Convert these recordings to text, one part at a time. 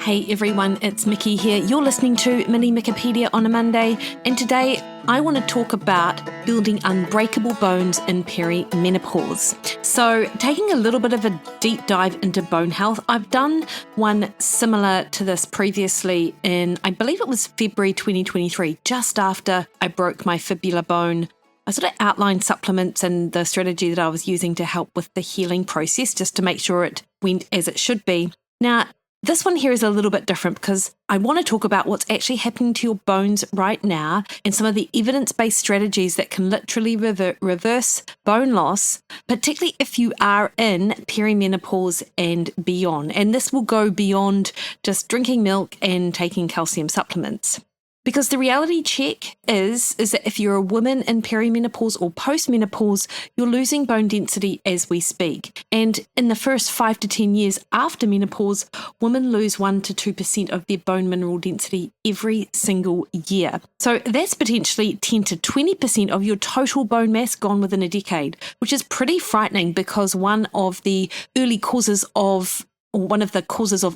Hey everyone, it's Mikki here. You're listening to Mini Mikkipedia on a Monday, and today I want to talk about building unbreakable bones in perimenopause. So, taking a little bit of a deep dive into bone health, I've done one similar to this previously in, I believe it was February 2023, just after I broke my fibula bone. I sort of outlined supplements and the strategy that I was using to help with the healing process, just to make sure it went as it should be. Now, this one here is a little bit different because I want to talk about what's actually happening to your bones right now and some of the evidence-based strategies that can literally reverse bone loss, particularly if you are in perimenopause and beyond. And this will go beyond just drinking milk and taking calcium supplements. Because the reality check is that if you're a woman in perimenopause or postmenopause, you're losing bone density as we speak. And in the first 5 to 10 years after menopause, women lose 1 to 2% of their bone mineral density every single year. So that's potentially 10 to 20% of your total bone mass gone within a decade, which is pretty frightening because one of the causes of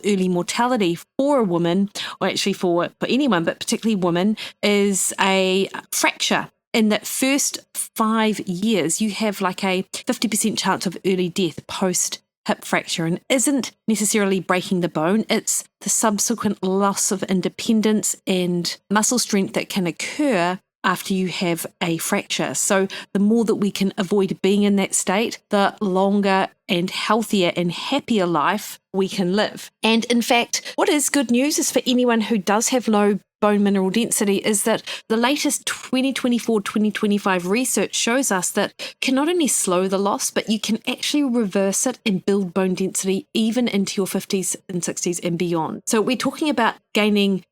early mortality for a woman, or actually for anyone, but particularly women, is a fracture. In that first 5 years, you have like a 50% chance of early death post hip fracture, and isn't necessarily breaking the bone, it's the subsequent loss of independence and muscle strength that can occur after you have a fracture. So the more that we can avoid being in that state, the longer and healthier and happier life we can live. And in fact, what is good news is for anyone who does have low bone mineral density is that the latest 2024-2025 research shows us that can not only slow the loss, but you can actually reverse it and build bone density even into your 50s and 60s and beyond. So we're talking about gaining,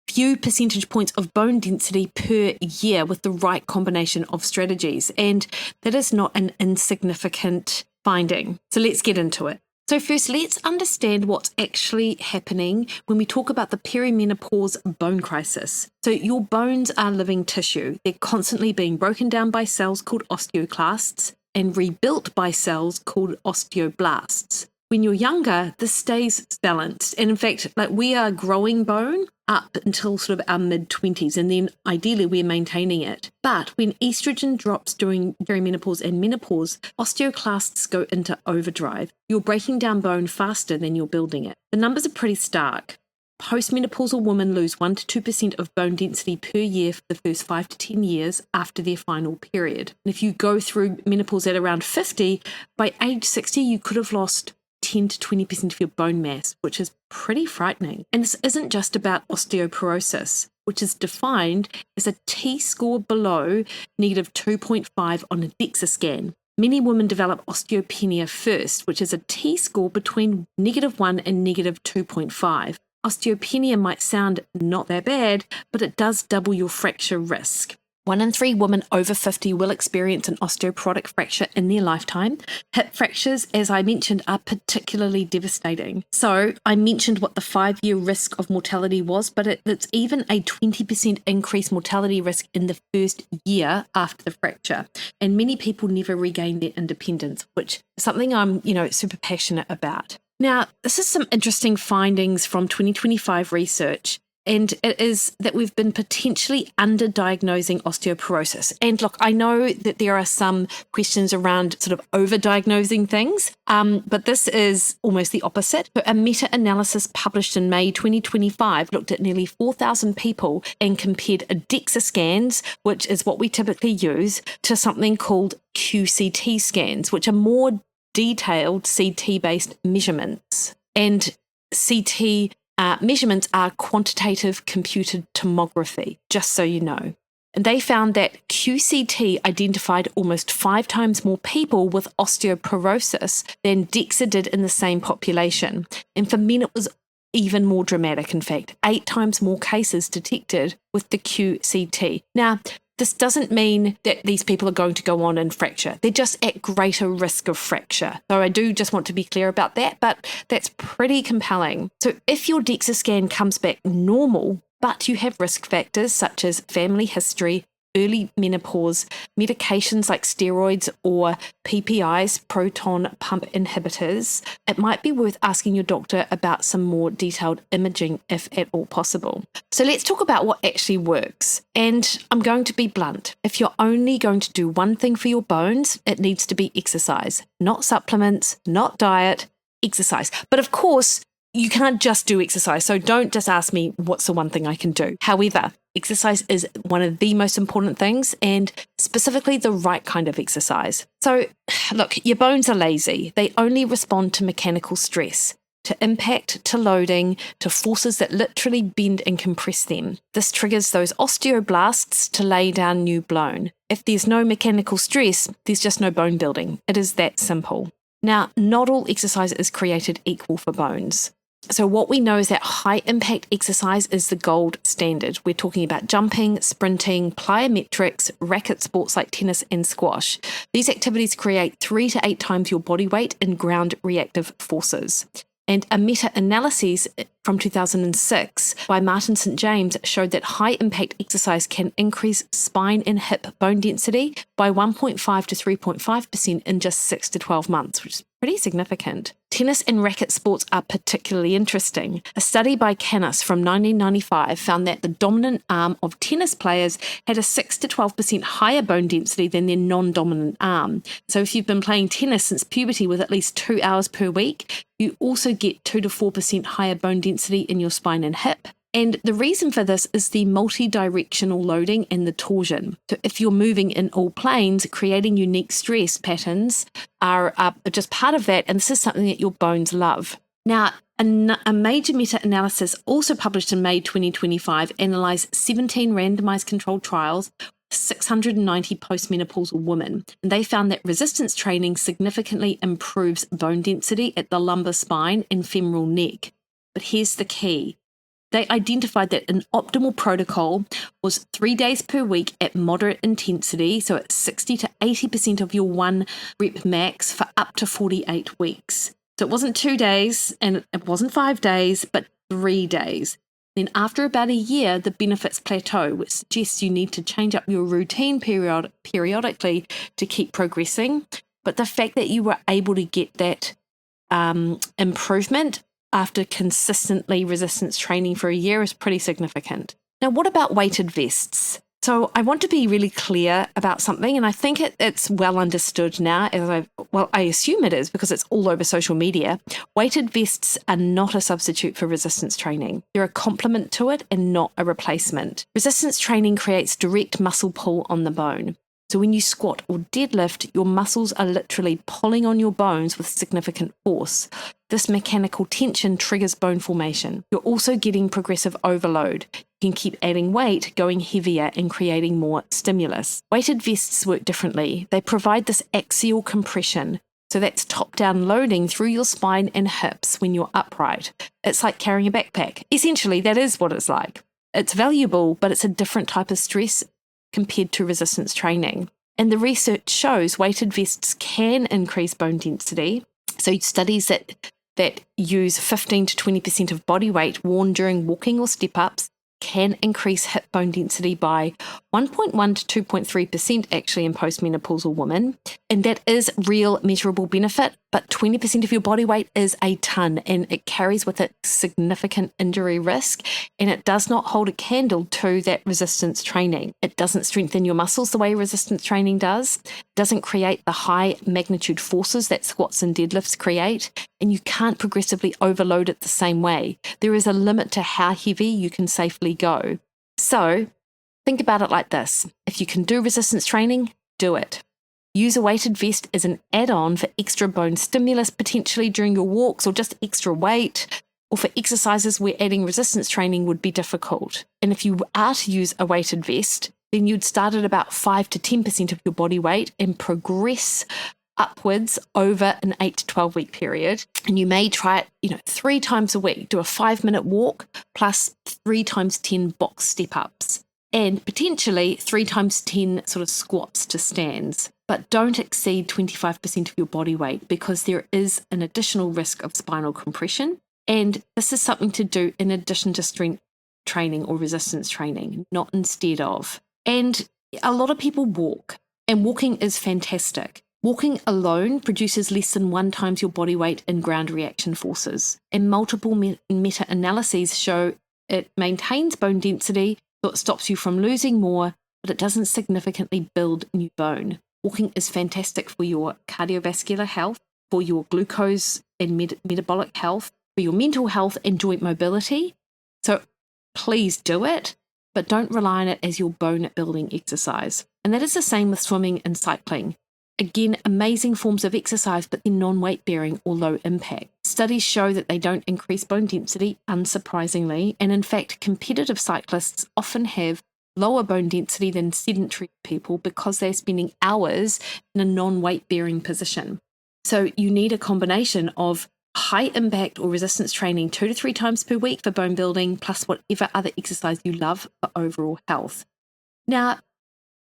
few percentage points of bone density per year with the right combination of strategies. And that is not an insignificant finding. So let's get into it. So first, let's understand what's actually happening when we talk about the perimenopause bone crisis. So your bones are living tissue. They're constantly being broken down by cells called osteoclasts and rebuilt by cells called osteoblasts. When you're younger, this stays balanced. And in fact, we are growing bone up until sort of our mid-20s, and then ideally we're maintaining it. But when estrogen drops during menopause and menopause, osteoclasts go into overdrive. You're breaking down bone faster than you're building it. The numbers are pretty stark. Postmenopausal women lose 1 to 2% of bone density per year for the first 5 to 10 years after their final period. And if you go through menopause at around 50, by age 60, you could have lost 10 to 20% of your bone mass, which is pretty frightening. And this isn't just about osteoporosis, which is defined as a T-score below negative 2.5 on a DEXA scan. Many women develop osteopenia first, which is a T-score between -1 and -2.5. Osteopenia might sound not that bad, but it does double your fracture risk. 1 in 3 women over 50 will experience an osteoporotic fracture in their lifetime. Hip fractures, as I mentioned, are particularly devastating. So I mentioned what the 5-year risk of mortality was, but it's even a 20% increased mortality risk in the first year after the fracture. And many people never regain their independence, which is something I'm, super passionate about. Now, this is some interesting findings from 2025 research. And it is that we've been potentially underdiagnosing osteoporosis. And look, I know that there are some questions around sort of overdiagnosing things, but this is almost the opposite. So a meta-analysis published in May 2025 looked at nearly 4,000 people and compared DEXA scans, which is what we typically use, to something called QCT scans, which are more detailed CT-based measurements. And CT measurements are quantitative computed tomography, just so you know. And they found that QCT identified almost 5 times more people with osteoporosis than DEXA did in the same population. And for men, it was even more dramatic, in fact, 8 times more cases detected with the QCT. Now, this doesn't mean that these people are going to go on and fracture. They're just at greater risk of fracture. So I do just want to be clear about that, but that's pretty compelling. So if your DEXA scan comes back normal, but you have risk factors such as family history, early menopause, medications like steroids or PPIs, proton pump inhibitors, it might be worth asking your doctor about some more detailed imaging if at all possible. So let's talk about what actually works. And I'm going to be blunt. If you're only going to do one thing for your bones, it needs to be exercise, not supplements, not diet, exercise. But of course, you can't just do exercise. So don't just ask me what's the one thing I can do. However, exercise is one of the most important things, and specifically the right kind of exercise. So look, your bones are lazy. They only respond to mechanical stress, to impact, to loading, to forces that literally bend and compress them. This triggers those osteoblasts to lay down new bone. If there's no mechanical stress, there's just no bone building. It is that simple. Now, not all exercise is created equal for bones. So what we know is that high impact exercise is the gold standard. We're talking about jumping, sprinting, plyometrics, racket sports like tennis and squash. These activities create 3 to 8 times your body weight in ground reactive forces. And a meta-analysis from 2006 by Martin St. James showed that high-impact exercise can increase spine and hip bone density by 1.5 to 3.5% in just 6 to 12 months, which is pretty significant. Tennis and racket sports are particularly interesting. A study by Canis from 1995 found that the dominant arm of tennis players had a 6 to 12% higher bone density than their non-dominant arm. So if you've been playing tennis since puberty with at least 2 hours per week, you also get 2 to 4% higher bone density in your spine and hip. And the reason for this is the multi-directional loading and the torsion. So if you're moving in all planes, creating unique stress patterns are just part of that, and this is something that your bones love. Now, a major meta-analysis also published in May 2025 analysed 17 randomised controlled trials, 690 postmenopausal women, and they found that resistance training significantly improves bone density at the lumbar spine and femoral neck. But here's the key. They identified that an optimal protocol was 3 days per week at moderate intensity, so at 60 to 80% of your 1 rep max for up to 48 weeks. So it wasn't 2 days and it wasn't 5 days, but 3 days. Then after about a year, the benefits plateau, which suggests you need to change up your routine periodically to keep progressing. But the fact that you were able to get that improvement after consistently resistance training for a year is pretty significant. Now, what about weighted vests? So I want to be really clear about something, and I think it's well understood now, I assume it is because it's all over social media. Weighted vests are not a substitute for resistance training. They're a complement to it and not a replacement. Resistance training creates direct muscle pull on the bone. So when you squat or deadlift, your muscles are literally pulling on your bones with significant force. This mechanical tension triggers bone formation. You're also getting progressive overload. You can keep adding weight, going heavier, and creating more stimulus. Weighted vests work differently. They provide this axial compression. So that's top-down loading through your spine and hips when you're upright. It's like carrying a backpack. Essentially, that is what it's like. It's valuable, but it's a different type of stress compared to resistance training. And the research shows weighted vests can increase bone density. So studies that use 15 to 20% of body weight worn during walking or step-ups can increase hip bone density by 1.1 to 2.3% actually in postmenopausal women. And that is real measurable benefit, but 20% of your body weight is a ton, and it carries with it significant injury risk, and it does not hold a candle to that resistance training. It doesn't strengthen your muscles the way resistance training does. It doesn't create the high magnitude forces that squats and deadlifts create, and you can't progressively overload it the same way. There is a limit to how heavy you can safely go. So think about it like this. If you can do resistance training, do it. Use a weighted vest as an add-on for extra bone stimulus potentially during your walks, or just extra weight, or for exercises where adding resistance training would be difficult. And if you are to use a weighted vest, then you'd start at about 5 to 10% of your body weight and progress upwards over an 8 to 12 week period. And you may try it, 3 times a week. Do a 5-minute walk plus 3 times 10 box step-ups, and potentially 3 times 10 sort of squats to stands. But don't exceed 25% of your body weight, because there is an additional risk of spinal compression. And this is something to do in addition to strength training or resistance training, not instead of. And A lot of people walk, and walking is fantastic. Walking alone produces less than 1 times your body weight in ground reaction forces, and multiple meta-analyses show it maintains bone density, so it stops you from losing more, but it doesn't significantly build new bone. Walking is fantastic for your cardiovascular health, for your glucose and metabolic health, for your mental health and joint mobility. So please do it, but don't rely on it as your bone building exercise. And that is the same with swimming and cycling. Again, amazing forms of exercise, but they're non-weight bearing or low impact. Studies show that they don't increase bone density, unsurprisingly, and in fact, competitive cyclists often have lower bone density than sedentary people because they're spending hours in a non-weight bearing position. So you need a combination of high impact or resistance training 2 to 3 times per week for bone building, plus whatever other exercise you love for overall health. Now,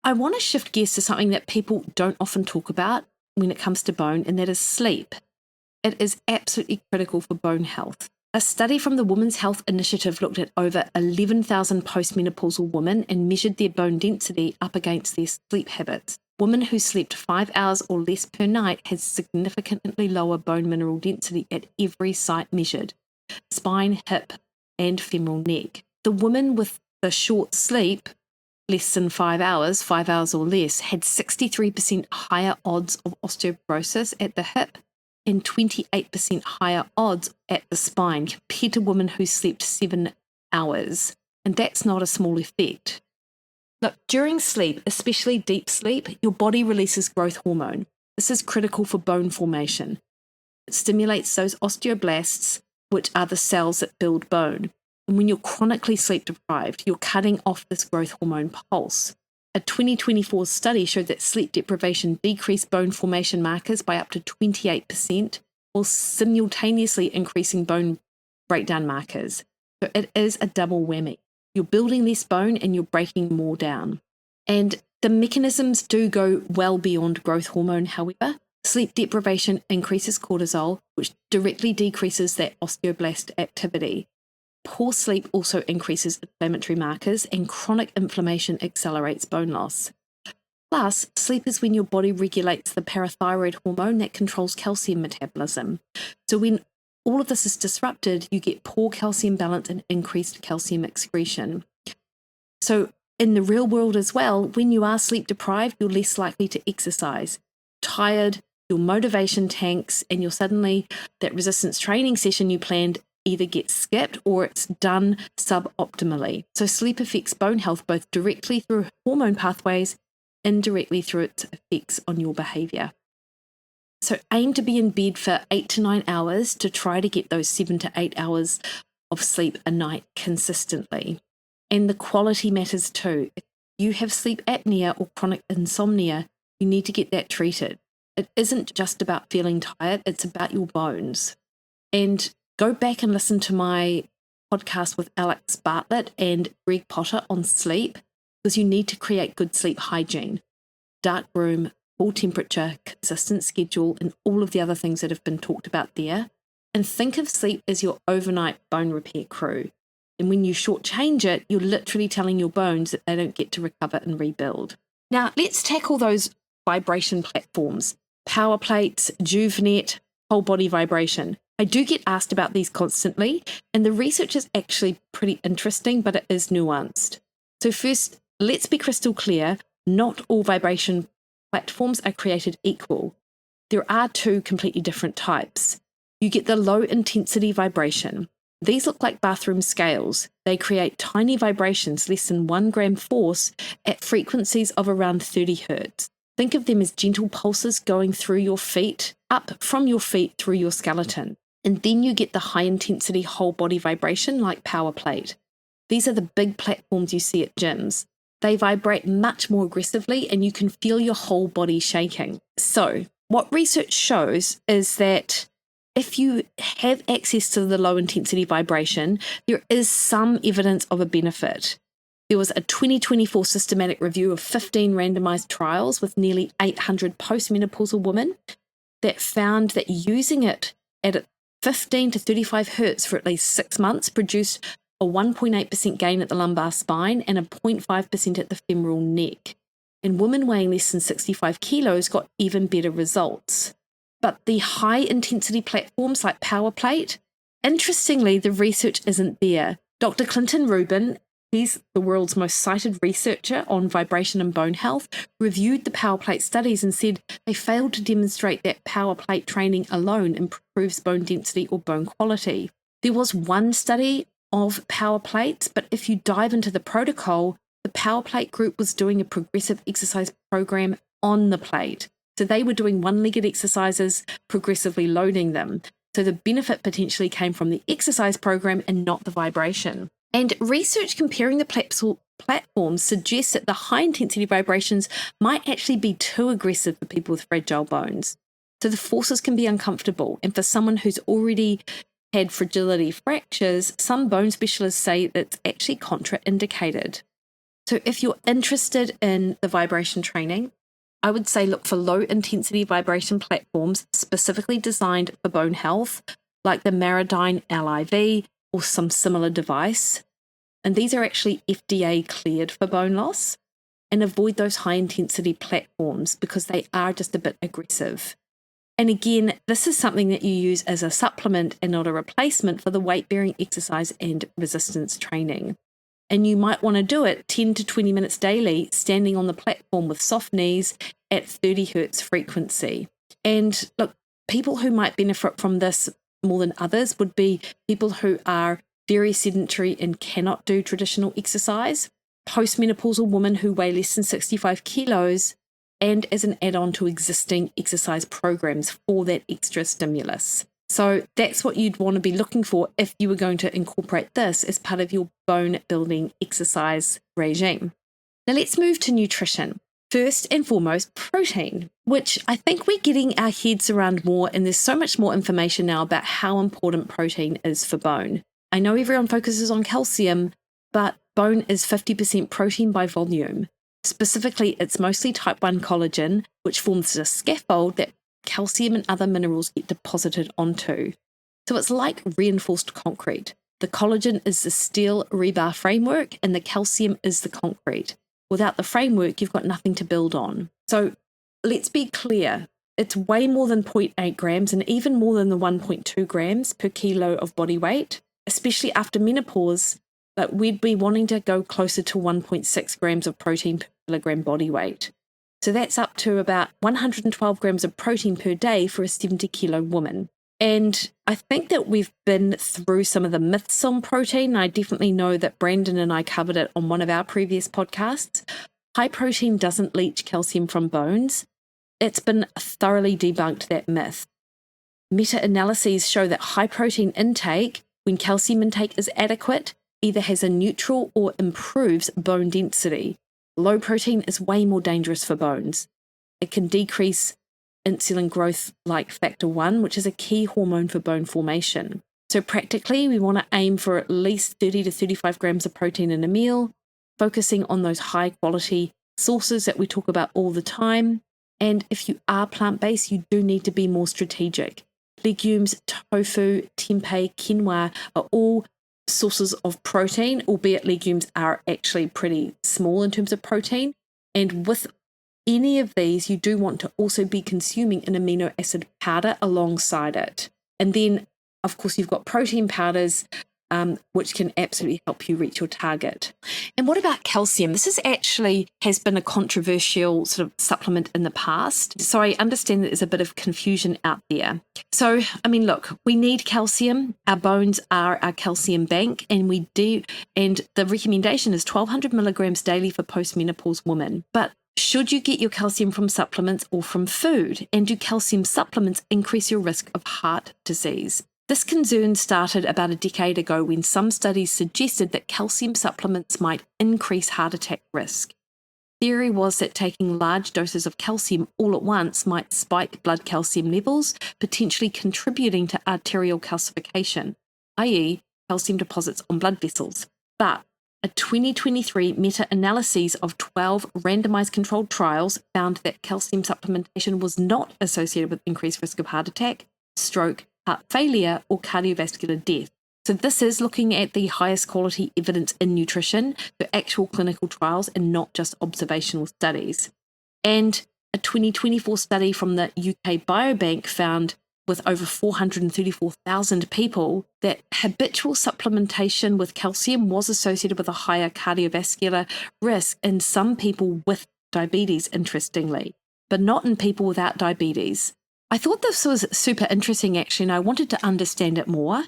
I want to shift gears to something that people don't often talk about when it comes to bone, and that is sleep. It is absolutely critical for bone health. A study from the Women's Health Initiative looked at over 11,000 postmenopausal women and measured their bone density up against their sleep habits. Women who slept 5 hours or less per night had significantly lower bone mineral density at every site measured: spine, hip, and femoral neck. The women with the short sleep, less than 5 hours or less, had 63% higher odds of osteoporosis at the hip and 28% higher odds at the spine compared to women who slept 7 hours. And that's not a small effect. Look, during sleep, especially deep sleep, your body releases growth hormone. This is critical for bone formation. It stimulates those osteoblasts, which are the cells that build bone. And when you're chronically sleep deprived, you're cutting off this growth hormone pulse. A 2024 study showed that sleep deprivation decreased bone formation markers by up to 28%, while simultaneously increasing bone breakdown markers. So it is a double whammy. You're building less bone and you're breaking more down. And the mechanisms do go well beyond growth hormone, however. Sleep deprivation increases cortisol, which directly decreases that osteoblast activity. Poor sleep also increases inflammatory markers, and chronic inflammation accelerates bone loss. Plus, sleep is when your body regulates the parathyroid hormone that controls calcium metabolism. So when all of this is disrupted, you get poor calcium balance and increased calcium excretion. So in the real world as well, when you are sleep deprived, you're less likely to exercise. Tired, your motivation tanks, and you're suddenly, that resistance training session you planned either gets skipped or it's done suboptimally. So sleep affects bone health both directly through hormone pathways, indirectly through its effects on your behavior. So aim to be in bed for 8 to 9 hours to try to get those 7 to 8 hours of sleep a night consistently. And the quality matters too. If you have sleep apnea or chronic insomnia, you need to get that treated. It isn't just about feeling tired, it's about your bones. And go back and listen to my podcast with Alex Bartlett and Greg Potter on sleep, because you need to create good sleep hygiene. Dark room, full temperature, consistent schedule, and all of the other things that have been talked about there. And think of sleep as your overnight bone repair crew. And when you shortchange it, you're literally telling your bones that they don't get to recover and rebuild. Now, let's tackle those vibration platforms: power plates, Juvenet, whole body vibration. I do get asked about these constantly, and the research is actually pretty interesting, but it is nuanced. So first, let's be crystal clear, not all vibration platforms are created equal. There are 2 completely different types. You get the low intensity vibration. These look like bathroom scales. They create tiny vibrations, less than 1 gram force, at frequencies of around 30 hertz. Think of them as gentle pulses going through your feet, up from your feet through your skeleton. And then you get the high intensity whole body vibration like power plate. These are the big platforms you see at gyms. They vibrate much more aggressively and you can feel your whole body shaking. So what research shows is that if you have access to the low intensity vibration, there is some evidence of a benefit. There was a 2024 systematic review of 15 randomized trials with nearly 800 postmenopausal women that found that using it at 15 to 35 hertz for at least 6 months produced a 1.8% gain at the lumbar spine and a 0.5% at the femoral neck. and women weighing less than 65 kilos got even better results. But the high-intensity platforms like Power Plate, interestingly, the research isn't there. Dr. Clinton Rubin, he's the world's most cited researcher on vibration and bone health, reviewed the Power Plate studies and said they failed to demonstrate that Power Plate training alone improves bone density or bone quality. There was one study of Power Plates, but if you dive into the protocol, the Power Plate group was doing a progressive exercise program on the plate. So they were doing one-legged exercises, progressively loading them. So the benefit potentially came from the exercise program and not the vibration. And research comparing the platforms suggests that the high-intensity vibrations might actually be too aggressive for people with fragile bones. So the forces can be uncomfortable. And for someone who's already had fragility fractures, some bone specialists say that's actually contraindicated. So if you're interested in the vibration training, I would say look for low-intensity vibration platforms specifically designed for bone health, like the Meridyne LIV or some similar device. And these are actually FDA cleared for bone loss. And avoid those high-intensity platforms because they are just a bit aggressive. And again, this is something that you use as a supplement and not a replacement for the weight-bearing exercise and resistance training. And you might want to do it 10 to 20 minutes daily, standing on the platform with soft knees at 30 hertz frequency. And look, people who might benefit from this more than others would be people who are very sedentary and cannot do traditional exercise, postmenopausal women who weigh less than 65 kilos, and as an add-on to existing exercise programs for that extra stimulus. So that's what you'd want to be looking for if you were going to incorporate this as part of your bone building exercise regime. Now let's move to nutrition. First and foremost, protein, which I think we're getting our heads around more, and there's so much more information now about how important protein is for bone. I know everyone focuses on calcium, but bone is 50% protein by volume. Specifically, it's mostly type 1 collagen, which forms a scaffold that calcium and other minerals get deposited onto. So it's like reinforced concrete. The collagen is the steel rebar framework and the calcium is the concrete. Without the framework, you've got nothing to build on. So let's be clear. It's way more than 0.8 grams and even more than the 1.2 grams per kilo of body weight, especially after menopause. But we'd be wanting to go closer to 1.6 grams of protein per kilogram body weight. So that's up to about 112 grams of protein per day for a 70-kilo woman. And I think that we've been through some of the myths on protein. I definitely know that Brandon and I covered it on one of our previous podcasts. High protein doesn't leach calcium from bones. It's been thoroughly debunked, that myth. Meta-analyses show that high protein intake, when calcium intake is adequate, either has a neutral or improves bone density. Low protein is way more dangerous for bones. It can decrease insulin growth like factor 1, which is a key hormone for bone formation. So practically, we want to aim for at least 30 to 35 grams of protein in a meal, focusing on those high quality sources that we talk about all the time. And if you are plant-based, you do need to be more strategic. Legumes, tofu, tempeh, quinoa are all sources of protein, albeit legumes are actually pretty small in terms of protein. And with any of these, you do want to also be consuming an amino acid powder alongside it. And then, of course, you've got protein powders, which can absolutely help you reach your target. And what about calcium? This has been a controversial sort of supplement in the past. So I understand that there's a bit of confusion out there. So, I mean, look, we need calcium. Our bones are our calcium bank, and we do. And the recommendation is 1,200 milligrams daily for postmenopause women. But should you get your calcium from supplements or from food? And do calcium supplements increase your risk of heart disease? This concern started about a decade ago when some studies suggested that calcium supplements might increase heart attack risk. Theory was that taking large doses of calcium all at once might spike blood calcium levels, potentially contributing to arterial calcification, i.e. calcium deposits on blood vessels. But a 2023 meta-analysis of 12 randomized controlled trials found that calcium supplementation was not associated with increased risk of heart attack, stroke, heart failure, or cardiovascular death. So this is looking at the highest quality evidence in nutrition for actual clinical trials and not just observational studies. And a 2024 study from the UK Biobank found with over 434,000 people that habitual supplementation with calcium was associated with a higher cardiovascular risk in some people with diabetes, interestingly, but not in people without diabetes. I thought this was super interesting, actually, and I wanted to understand it more.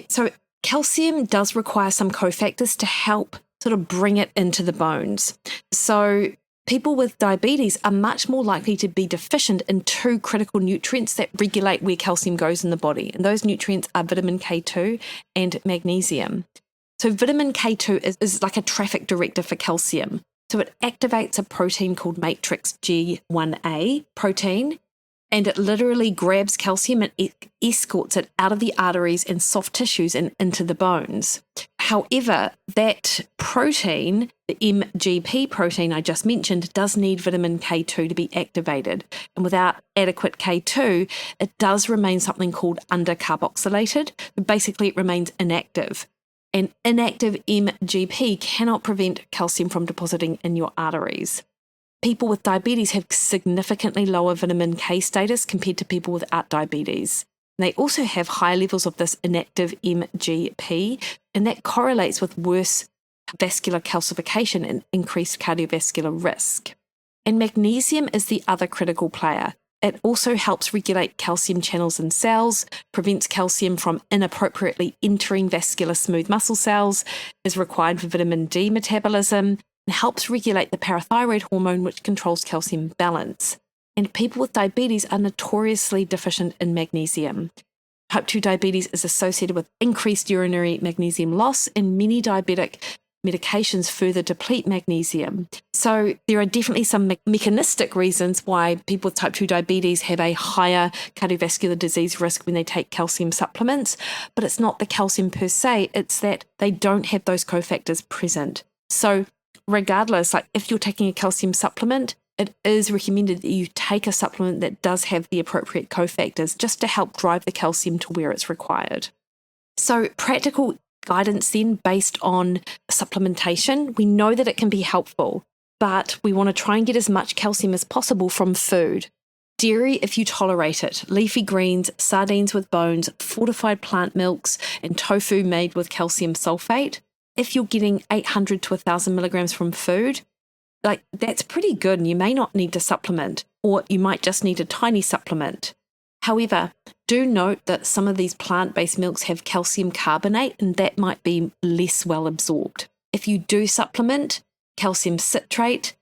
So calcium does require some cofactors to help sort of bring it into the bones. So people with diabetes are much more likely to be deficient in two critical nutrients that regulate where calcium goes in the body. And those nutrients are vitamin K2 and magnesium. So vitamin K2 is like a traffic director for calcium. So it activates a protein called matrix G1A protein, and it literally grabs calcium and escorts it out of the arteries and soft tissues and into the bones. However, that protein, the MGP protein I just mentioned, does need vitamin K2 to be activated. And without adequate K2, it does remain something called undercarboxylated. Basically, it remains inactive. And inactive MGP cannot prevent calcium from depositing in your arteries. People with diabetes have significantly lower vitamin K status compared to people without diabetes. They also have high levels of this inactive MGP, and that correlates with worse vascular calcification and increased cardiovascular risk. And magnesium is the other critical player. It also helps regulate calcium channels in cells, prevents calcium from inappropriately entering vascular smooth muscle cells, is required for vitamin D metabolism, and helps regulate the parathyroid hormone, which controls calcium balance. And people with diabetes are notoriously deficient in magnesium. Type 2 diabetes is associated with increased urinary magnesium loss, and many diabetic medications further deplete magnesium. So there are definitely some mechanistic reasons why people with type 2 diabetes have a higher cardiovascular disease risk when they take calcium supplements, but it's not the calcium per se, it's that they don't have those cofactors present. So regardless, like if you're taking a calcium supplement, it is recommended that you take a supplement that does have the appropriate cofactors just to help drive the calcium to where it's required. So practical guidance then based on supplementation, we know that it can be helpful, but we want to try and get as much calcium as possible from food. Dairy, if you tolerate it, leafy greens, sardines with bones, fortified plant milks, and tofu made with calcium sulfate. If you're getting 800 to 1,000 milligrams from food, that's pretty good, and you may not need to supplement, or you might just need a tiny supplement. However, do note that some of these plant-based milks have calcium carbonate, and that might be less well absorbed. If you do supplement, calcium citrate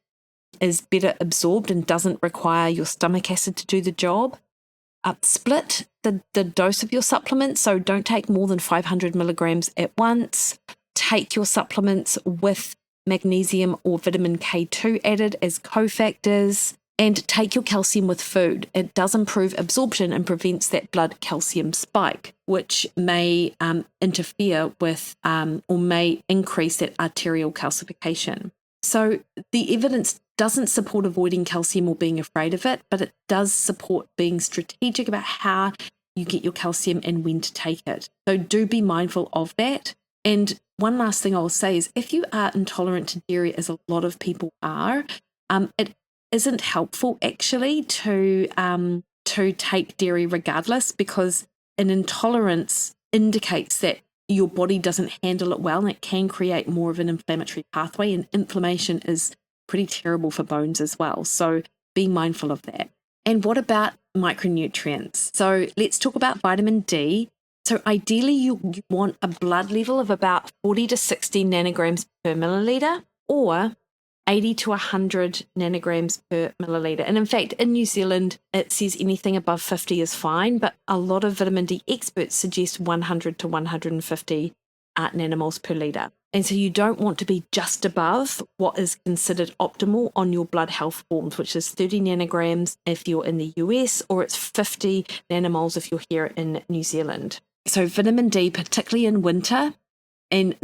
is better absorbed and doesn't require your stomach acid to do the job. Split the dose of your supplement, so don't take more than 500 milligrams at once. Take your supplements with magnesium or vitamin K2 added as cofactors, and take your calcium with food. It does improve absorption and prevents that blood calcium spike, which may interfere with or may increase that arterial calcification. So the evidence doesn't support avoiding calcium or being afraid of it, but it does support being strategic about how you get your calcium and when to take it. So do be mindful of that. And one last thing I'll say is if you are intolerant to dairy, as a lot of people are, it isn't helpful actually to take dairy regardless, because an intolerance indicates that your body doesn't handle it well, and it can create more of an inflammatory pathway, and inflammation is pretty terrible for bones as well. So be mindful of that. And what about micronutrients? So let's talk about vitamin D. So ideally you want a blood level of about 40 to 60 nanograms per milliliter, or 80 to 100 nanograms per milliliter. And in fact, in New Zealand, it says anything above 50 is fine, but a lot of vitamin D experts suggest 100 to 150 nanomoles per litre. And so you don't want to be just above what is considered optimal on your blood health forms, which is 30 nanograms if you're in the US, or it's 50 nanomoles if you're here in New Zealand. So vitamin D, particularly in winter, and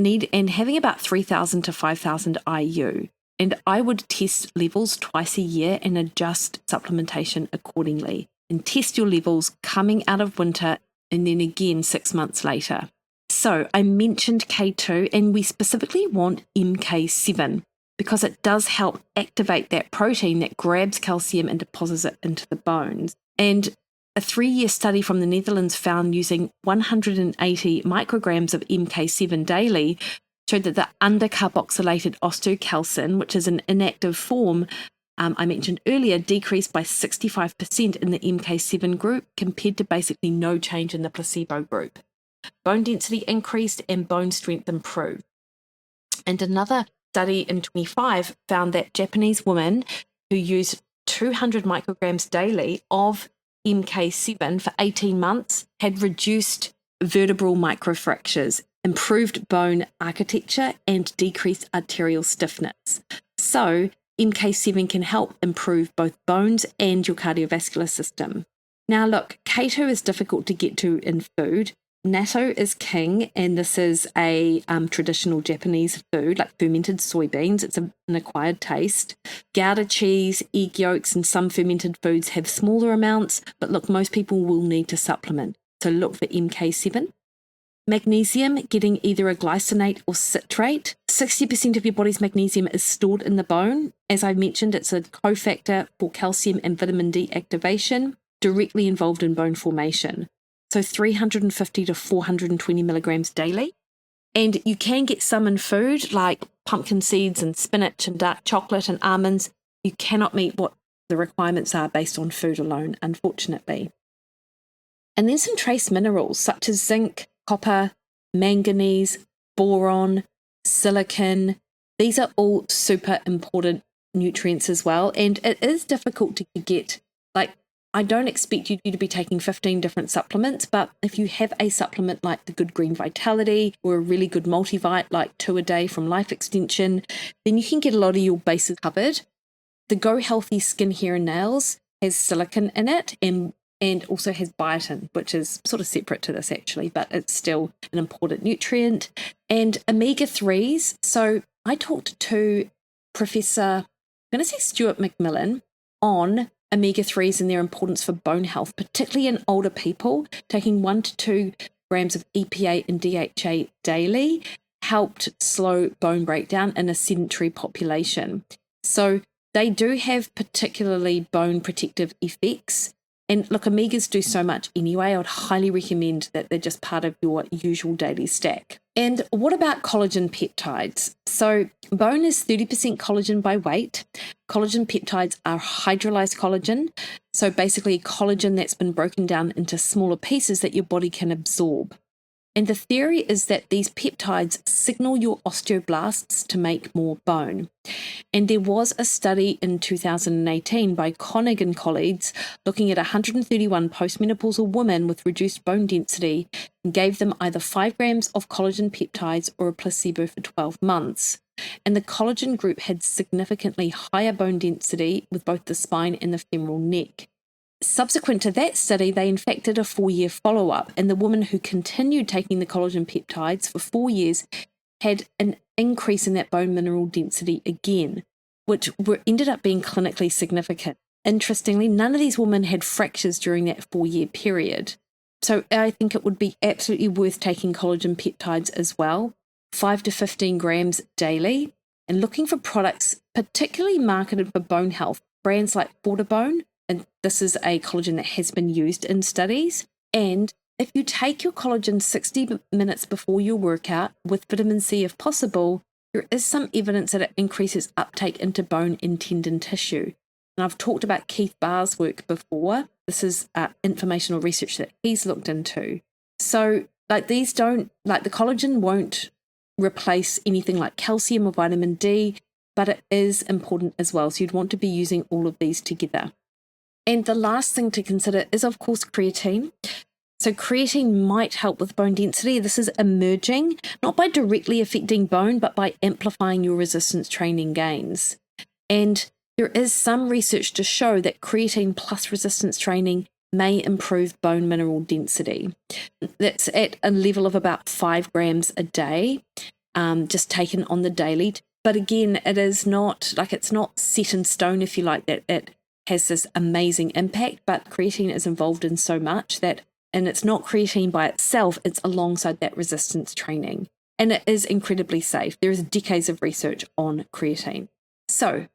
having about 3,000 to 5,000 IU. And I would test levels twice a year and adjust supplementation accordingly. And test your levels coming out of winter and then again 6 months later. So I mentioned K2, and we specifically want MK7. because it does help activate that protein that grabs calcium and deposits it into the bones. And a 3-year study from the Netherlands found using 180 micrograms of MK7 daily showed that the undercarboxylated osteocalcin, which is an inactive form I mentioned earlier, decreased by 65% in the MK7 group compared to basically no change in the placebo group. Bone density increased and bone strength improved. And another study in 25 found that Japanese women who used 200 micrograms daily of MK7 for 18 months had reduced vertebral microfractures, improved bone architecture, and decreased arterial stiffness. So MK7 can help improve both bones and your cardiovascular system. Now look, keto is difficult to get to in food. Natto is king, and this is a traditional Japanese food, like fermented soybeans. It's an acquired taste. Gouda cheese, egg yolks, and some fermented foods have smaller amounts, but look, most people will need to supplement. So look for MK7. Magnesium, getting either a glycinate or citrate. 60% of your body's magnesium is stored in the bone. As I mentioned, it's a cofactor for calcium and vitamin D activation, directly involved in bone formation. So 350 to 420 milligrams daily. And you can get some in food like pumpkin seeds and spinach and dark chocolate and almonds. You cannot meet what the requirements are based on food alone, unfortunately. And then some trace minerals such as zinc, copper, manganese, boron, silicon. These are all super important nutrients as well. And it is difficult to get. Like, I don't expect you to be taking 15 different supplements, but if you have a supplement like the Good Green Vitality or a really good multivite like 2 a day from Life Extension, then you can get a lot of your bases covered. The Go Healthy Skin, Hair and Nails has silicon in it and also has biotin, which is sort of separate to this actually, but it's still an important nutrient. And omega-3s. So I talked to Professor, I'm going to say Stuart McMillan, on omega-3s and their importance for bone health, particularly in older people. Taking 1 to 2 grams of EPA and DHA daily helped slow bone breakdown in a sedentary population. So they do have particularly bone protective effects. And look, omegas do so much anyway. I would highly recommend that they're just part of your usual daily stack. And what about collagen peptides? So bone is 30% collagen by weight. Collagen peptides are hydrolyzed collagen. So basically collagen that's been broken down into smaller pieces that your body can absorb. And the theory is that these peptides signal your osteoblasts to make more bone. And there was a study in 2018 by Koenig and colleagues looking at 131 postmenopausal women with reduced bone density and gave them either 5 grams of collagen peptides or a placebo for 12 months. And the collagen group had significantly higher bone density with both the spine and the femoral neck. Subsequent to that study, they in fact did a 4-year follow-up, and the woman who continued taking the collagen peptides for 4 years had an increase in that bone mineral density again, which ended up being clinically significant. Interestingly, none of these women had fractures during that 4-year period. So I think it would be absolutely worth taking collagen peptides as well, 5 to 15 grams daily, and looking for products particularly marketed for bone health, brands like Fortibone. And this is a collagen that has been used in studies. And if you take your collagen 60 minutes before your workout with vitamin C if possible, there is some evidence that it increases uptake into bone and tendon tissue. And I've talked about Keith Barr's work before. This is informational research that he's looked into. So these don't, the collagen won't replace anything like calcium or vitamin D, but it is important as well. So you'd want to be using all of these together. And the last thing to consider is, of course, creatine. So creatine might help with bone density. This is emerging, not by directly affecting bone, but by amplifying your resistance training gains. And there is some research to show that creatine plus resistance training may improve bone mineral density. That's at a level of about 5 grams a day, just taken on the daily. But again, it is not, it's not set in stone, if you like, that it has this amazing impact, but creatine is involved in so much that, and it's not creatine by itself, it's alongside that resistance training. and it is incredibly safe. There is decades of research on creatine. So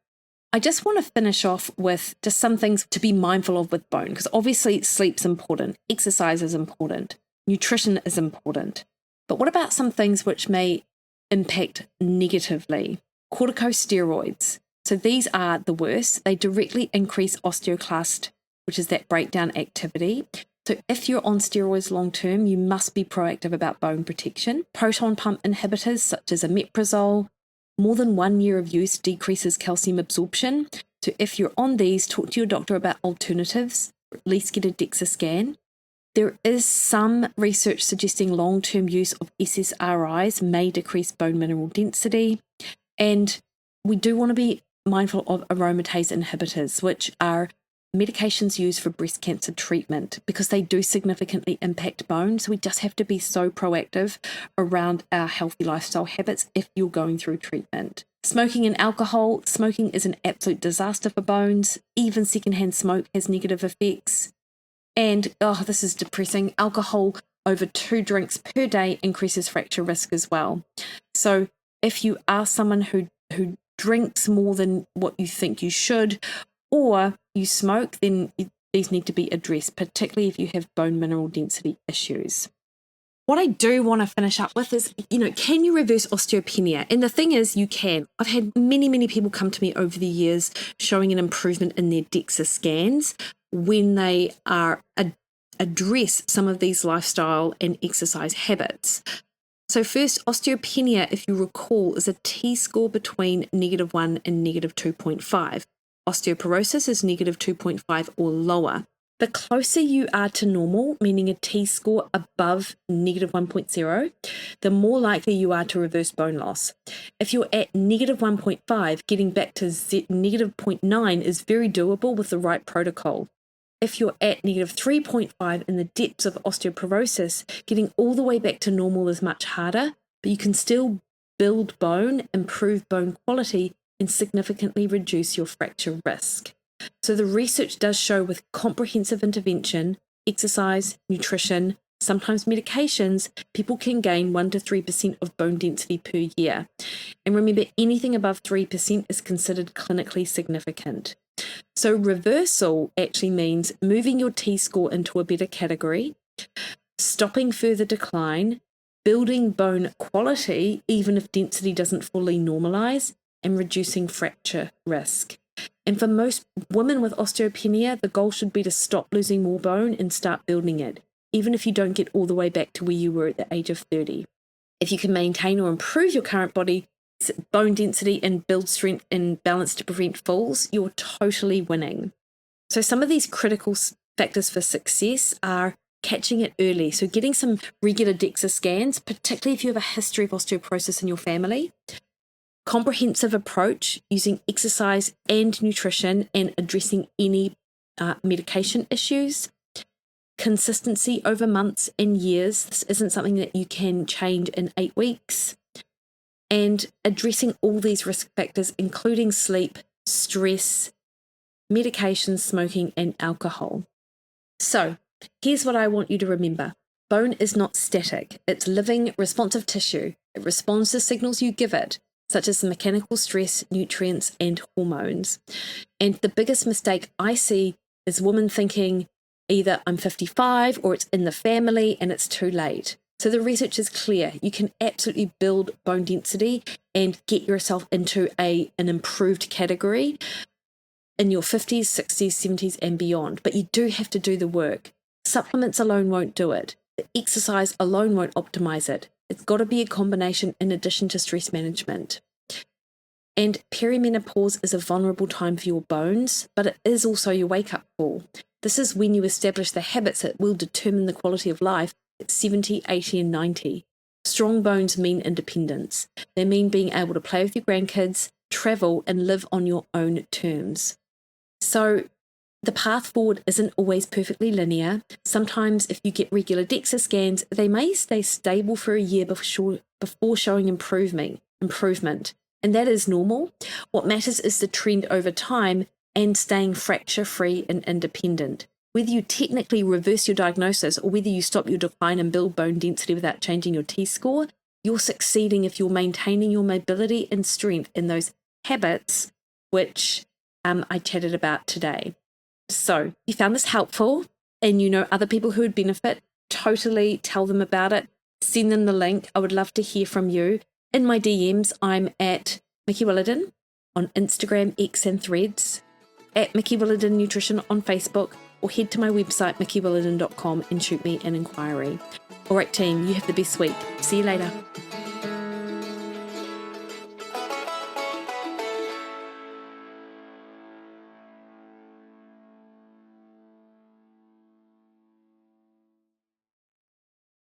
I just want to finish off with just some things to be mindful of with bone, because obviously sleep's important, exercise is important, nutrition is important. But what about some things which may impact negatively? Corticosteroids. So these are the worst. They directly increase osteoclast, which is that breakdown activity. So if you're on steroids long term, you must be proactive about bone protection. Proton pump inhibitors such as omeprazole, more than 1 year of use decreases calcium absorption. So if you're on these, talk to your doctor about alternatives, or at least get a DEXA scan. There is some research suggesting long-term use of SSRIs may decrease bone mineral density. And we do want to be mindful of aromatase inhibitors, which are medications used for breast cancer treatment, because they do significantly impact bone. So we just have to be so proactive around our healthy lifestyle habits if you're going through treatment. Smoking and alcohol. Smoking is an absolute disaster for bones. Even secondhand smoke has negative effects. And, this is depressing, alcohol over 2 drinks per day increases fracture risk as well. So if you are someone who drinks more than what you think you should, or you smoke, then these need to be addressed, particularly if you have bone mineral density issues. What I do want to finish up with is, can you reverse osteopenia? And the thing is, you can. I've had many, many people come to me over the years showing an improvement in their DEXA scans when they are address some of these lifestyle and exercise habits. So first, osteopenia, if you recall, is a T-score between -1 and -2.5. Osteoporosis is -2.5 or lower. The closer you are to normal, meaning a T-score above -1.0, the more likely you are to reverse bone loss. If you're at -1.5, getting back to -0.9 is very doable with the right protocol. If you're at -3.5 in the depths of osteoporosis, getting all the way back to normal is much harder, but you can still build bone, improve bone quality, and significantly reduce your fracture risk. So the research does show with comprehensive intervention, exercise, nutrition, sometimes medications, people can gain 1 to 3% of bone density per year. And remember, anything above 3% is considered clinically significant. So reversal actually means moving your T-score into a better category, stopping further decline, building bone quality even if density doesn't fully normalize, and reducing fracture risk. And for most women with osteopenia, the goal should be to stop losing more bone and start building it, even if you don't get all the way back to where you were at the age of 30. If you can maintain or improve your current body bone density and build strength and balance to prevent falls, you're totally winning. So some of these critical factors for success are catching it early. So getting some regular DEXA scans, particularly if you have a history of osteoporosis in your family. Comprehensive approach using exercise and nutrition and addressing any medication issues. Consistency over months and years. This isn't something that you can change in 8 weeks. And addressing all these risk factors, including sleep, stress, medication, smoking, and alcohol. So here's what I want you to remember. Bone is not static. It's living, responsive tissue. It responds to signals you give it, such as mechanical stress, nutrients, and hormones. And the biggest mistake I see is women thinking either I'm 55 or it's in the family and it's too late. So the research is clear. You can absolutely build bone density and get yourself into an improved category in your 50s, 60s, 70s, and beyond. But you do have to do the work. Supplements alone won't do it. The exercise alone won't optimize it. It's got to be a combination in addition to stress management. And perimenopause is a vulnerable time for your bones, but it is also your wake-up call. This is when you establish the habits that will determine the quality of life at 70, 80, and 90. Strong bones mean independence. They mean being able to play with your grandkids, travel, and live on your own terms. So the path forward isn't always perfectly linear. Sometimes if you get regular DEXA scans, they may stay stable for a year before showing improvement. And that is normal. What matters is the trend over time and staying fracture-free and independent. Whether you technically reverse your diagnosis or whether you stop your decline and build bone density without changing your T-score, you're succeeding if you're maintaining your mobility and strength in those habits, which I chatted about today. So if you found this helpful and you know other people who would benefit, totally tell them about it. Send them the link. I would love to hear from you. In my DMs, I'm at Mikki Williden on Instagram, X and Threads, at Mikki Williden Nutrition on Facebook, or head to my website, mikkiwilliden.com, and shoot me an inquiry. All right, team, you have the best week. See you later.